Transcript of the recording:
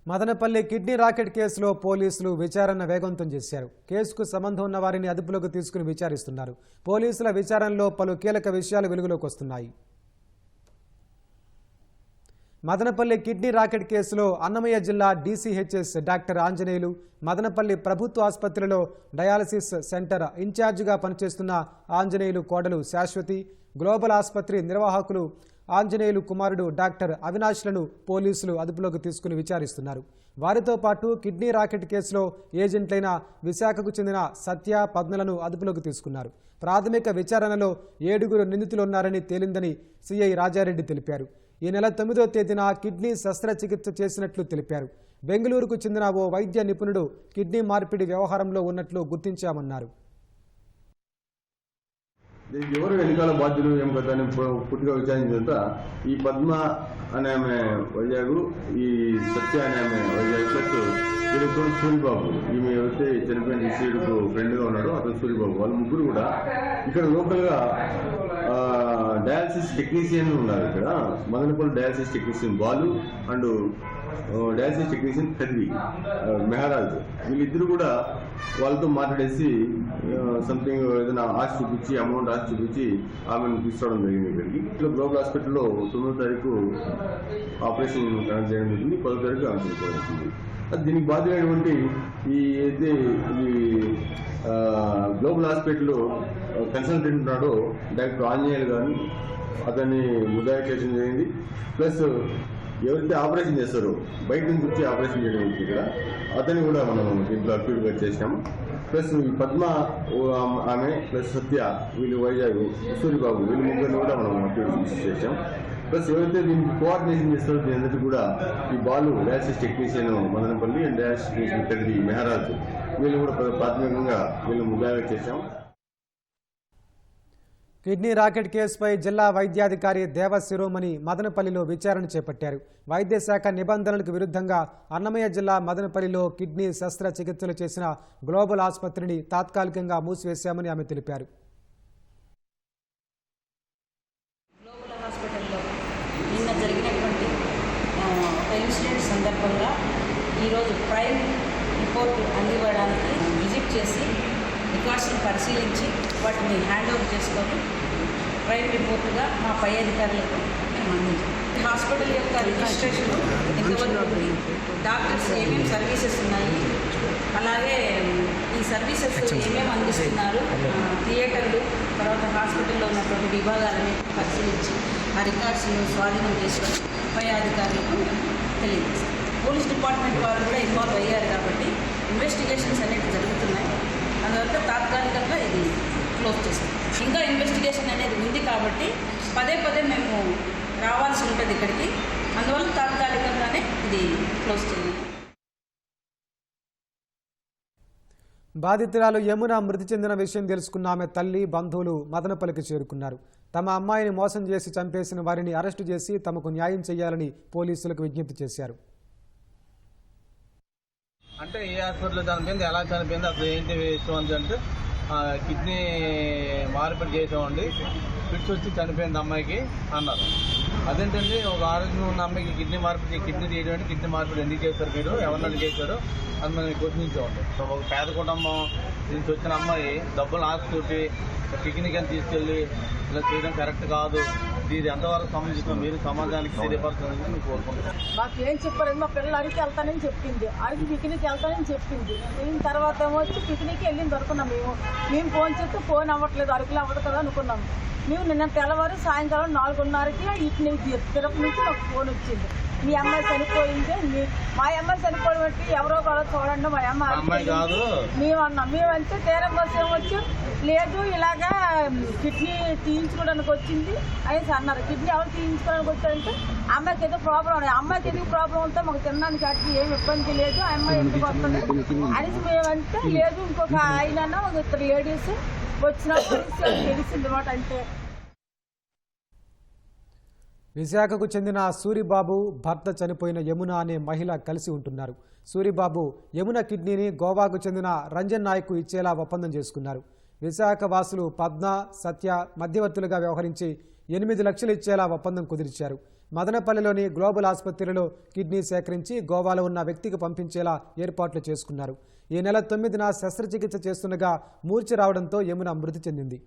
Madanapalle kidney racket కేసులో పోలీసులు విచారణ వేగవంతం చేశారు. కేసుకు సంబంధం ఉన్న వారిని అదుపులోకి తీసుకుని విచారిస్తున్నారు. పోలీసుల విచారణలో పలు కీలక విషయాలు వెలుగులోకి వస్తున్నాయి. మదనపల్లి కిడ్నీ రాకెట్ కేసులో అన్నమయ్య జిల్లా డీసీహెచ్ఎస్ డాక్టర్ ఆంజనేయులు, మదనపల్లి ప్రభుత్వ ఆసుపత్రిలో డయాలసిస్ సెంటర్ ఇన్ఛార్జిగా పనిచేస్తున్న ఆంజనేయులు కోడలు శాశ్వతి, గ్లోబల్ ఆసుపత్రి నిర్వాహకులు ఆంజనేయులు కుమారుడు డాక్టర్ అవినాష్లను పోలీసులు అదుపులోకి తీసుకుని విచారిస్తున్నారు. వారితో పాటు కిడ్నీ రాకెట్ కేసులో ఏజెంట్లైన విశాఖకు చెందిన సత్య, పద్మలను అదుపులోకి తీసుకున్నారు. ప్రాథమిక విచారణలో 7 నిందితులున్నారని తేలిందని సిఐ రాజారెడ్డి తెలిపారు. ఈ నెల 9వ తేదీన కిడ్నీ శస్త్రచికిత్స చేసినట్లు తెలిపారు. బెంగళూరుకు చెందిన ఓ వైద్య నిపుణుడు కిడ్నీ మార్పిడి వ్యవహారంలో ఉన్నట్లు గుర్తించామన్నారు. దీనికి ఎవరు వెనకాల బాధ్యులు ఏం కదా అని పూర్తిగా విచారించేంత ఈ పద్మ అనే ఆమె వైజాగ్, ఈ సత్య అనే ఆమె వైజాగ్, ప్లస్ వీళ్ళతో సూరిబాబు, ఈమె ఎవరైతే చనిపోయిన డిసీడ్కు ఫ్రెండ్గా ఉన్నాడో అతను సూరిబాబు, వాళ్ళు ముగ్గురు కూడా ఇక్కడ లోకల్గా డయాలసిస్ టెక్నీషియన్ ఉన్నారు. ఇక్కడ Madanapalle dialysis technician Balu and dialysis technician Peddi Mehraj, వీళ్ళిద్దరు కూడా వాళ్ళతో మాట్లాడేసి సంథింగ్ ఏదైనా ఆశ చూపించి, అమౌంట్ ఆశ చూపించి ఆమెను తీసుకోవడం జరిగింది. ఇక్కడికి ఇట్లా గ్లోబల్ హాస్పిటల్లో 9వ తారీఖు ఆపరేషన్ కనెక్ట్ చేయడం జరిగింది, 10వ తారీఖు ఆమె చనిపోయింది. దీనికి బాధ్యమైనటువంటి ఈ అయితే ఈ గ్లోబల్ హాస్పిటల్లో కన్సల్టెంట్ ఉన్నాడో డాక్టర్ ఆంజనేయులు గారిని అతన్ని ముద్దాయి చేయడం జరిగింది. ప్లస్ ఎవరైతే ఆపరేషన్ చేస్తారో బయట నుంచి వచ్చి ఆపరేషన్ చేయడం ఉంది ఇక్కడ, అతన్ని కూడా మనం దీంట్లో అక్యూట్గా చేసాము. ప్లస్ ఈ పద్మ ఆమె ప్లస్ సత్య, వీళ్ళు వైజాగ్, సూరిబాబు, వీళ్ళు ముగ్గురిని కూడా మనం అక్యూట్ చేసాం. ప్లస్ ఎవరైతే దీనికి కోఆర్డినేషన్ చేస్తారో దీని అందరికీ కూడా ఈ Balu dialysis technician Madanapalle and dialysis technician Peddi Mehraj, వీళ్ళు కూడా ప్రాథమికంగా వీళ్ళు ముద్దాయిగా చేశాం. కిడ్నీ రాకెట్ కేసుపై జిల్లా వైద్యాధికారి దేవశిరోమణి మదనపల్లిలో విచారణ చేపట్టారు. వైద్య శాఖ నిబంధనలకు విరుద్ధంగా అన్నమయ్య జిల్లా మదనపల్లిలో కిడ్నీ శస్త్రచికిత్సలు చేసిన గ్లోబల్ ఆసుపత్రిని తాత్కాలికంగా మూసివేశామని ఆమె తెలిపారు. గ్లోబల్ హాస్పిటల్లో నిన్న జరిగినటువంటి ఇన్సిడెంట్ సందర్భంగా ఈరోజు ప్రైమ్ రిపోర్ట్ అందివ్వడానికి విజిట్ చేసి రికార్డ్స్ని పరిశీలించి వాటిని హ్యాండ్ ఓవర్ చేసుకొని ప్రైమ్ రిపోర్టుగా మా పై అధికారులకు మేము అందించాం. హాస్పిటల్ యొక్క రిజిస్ట్రేషన్ ఎంతవరకు, డాక్టర్స్ ఏమేమి సర్వీసెస్ ఉన్నాయి, అలాగే ఈ సర్వీసెస్ ఏమేమి అందిస్తున్నారు, థియేటర్లు, తర్వాత హాస్పిటల్లో ఉన్నటువంటి విభాగాలని పరిశీలించి ఆ రికార్డ్స్ను స్వాధీనం చేసుకొని పై అధికారులకు తెలియజేస్తాం. పోలీస్ డిపార్ట్మెంట్ వారు కూడా ఇన్వాల్వ్ అయ్యారు కాబట్టి ఇన్వెస్టిగేషన్స్ అనేవి జరుగుతున్నాయి. అందువల్ల తాత్కాలికంగా ఇది క్లోజ్ చేస్తాం. ఇంకా ఇన్వెస్టిగేషన్ అనేది ఉంది కాబట్టి పదే మేము రావాల్సి ఉంటుంది ఇక్కడికి, అందువల్ల తాత్కాలికంగానే ఇది క్లోజ్ చేయాలి. బాధితురాలు యమున మృతి చెందిన విషయం తెలుసుకున్న ఆమె తల్లి, బంధువులు మదనపల్లికి చేరుకున్నారు. తమ అమ్మాయిని మోసం చేసి చంపేసిన వారిని అరెస్టు చేసి తమకు న్యాయం చేయాలని పోలీసులకు విజ్ఞప్తి చేశారు. అంటే ఏ హాస్పిటల్లో చనిపోయింది, ఎలా చనిపోయింది, అసలు ఏంటి విషయం అంటే కిడ్నీ మార్పిడి చేసామండి, ఫిట్స్ వచ్చి చనిపోయింది అమ్మాయికి అన్నారు. అదేంటండి ఒక ఆరోగ్యం ఉన్న అమ్మాయికి కిడ్నీ తీయడం, కిడ్నీ మార్పిడి ఎందుకు చేస్తారు మీరు, ఎవరినైనా చేశారు అది మనం క్వశ్చనించామండి. ఒక పేద కుటుంబం నుంచి వచ్చిన అమ్మాయి డబ్బులు ఆశతోటి పిక్నిక్ అని తీసుకెళ్ళి ఇలా చేయడం కరెక్ట్ కాదు. ఇది ఎంతవరకు సంబంధించిన మీరు సమాజానికి తెలియపరుస్తుందని నేను కోరుకుంటున్నాను. మాకు ఏం చెప్పారండి, మా పిల్లలు అడిగి వెళ్తానని చెప్పింది, అడిగి పిక్నిక్ వెళ్తానని చెప్పింది. దీని తర్వాత వచ్చి పిక్నిక్ వెళ్ళింది అనుకున్నాం. మేము ఫోన్ చేస్తే ఫోన్ అవ్వట్లేదు, అరకులు అవ్వదు కదా అనుకున్నాం. మేము నిన్న తెల్లవారు సాయంకాలం 4:30కి ఇటు తిరుపతి నుంచి మాకు ఫోన్ వచ్చింది, మీ అమ్మాయి చనిపోయింది. మా అమ్మాయి చనిపోవడం బట్టి ఎవరో కూడా చూడండి మా అమ్మాయి కాదు మేము అన్నాం. మేమంటే తీరం కోసం వచ్చి లేదు ఇలాగా కిడ్నీ తీయించుకోవడానికి వచ్చింది అనేసి అన్నారు. కిడ్నీ ఎవరు తీయించుకోవడానికి వచ్చారంటే అమ్మాయికి ఏదో ప్రాబ్లం ఉన్నాయి, అమ్మాయికి ఎందుకు ప్రాబ్లం ఉంటే మాకు తినడానికి అటు ఏమి ఇబ్బంది లేదు, ఆ అమ్మాయి ఎందుకు వస్తుంది అనేసి మేమంటే లేదు ఇంకొక ఆయన ఒక 3 లేడీస్ వచ్చినప్పుడు తెలిసింది మాట. అంటే విశాఖకు చెందిన సూరిబాబు భర్త చనిపోయిన యమున అనే మహిళ కలిసి ఉంటున్నారు. సూరిబాబు యమున కిడ్నీని గోవాకు చెందిన రంజన్ నాయక్ ఇచ్చేలా ఒప్పందం చేసుకున్నారు. విశాఖ వాసులు పద్మ, సత్య మధ్యవర్తులుగా వ్యవహరించి 8 లక్షలు ఇచ్చేలా ఒప్పందం కుదిర్చారు. మదనపల్లిలోని గ్లోబల్ ఆసుపత్రిలో కిడ్నీ సేకరించి గోవాలో ఉన్న వ్యక్తికి పంపించేలా ఏర్పాట్లు చేసుకున్నారు. ఈ నెల 9న శస్త్రచికిత్స చేస్తుండగా మూర్ఛ రావడంతో యమున మృతి చెందింది.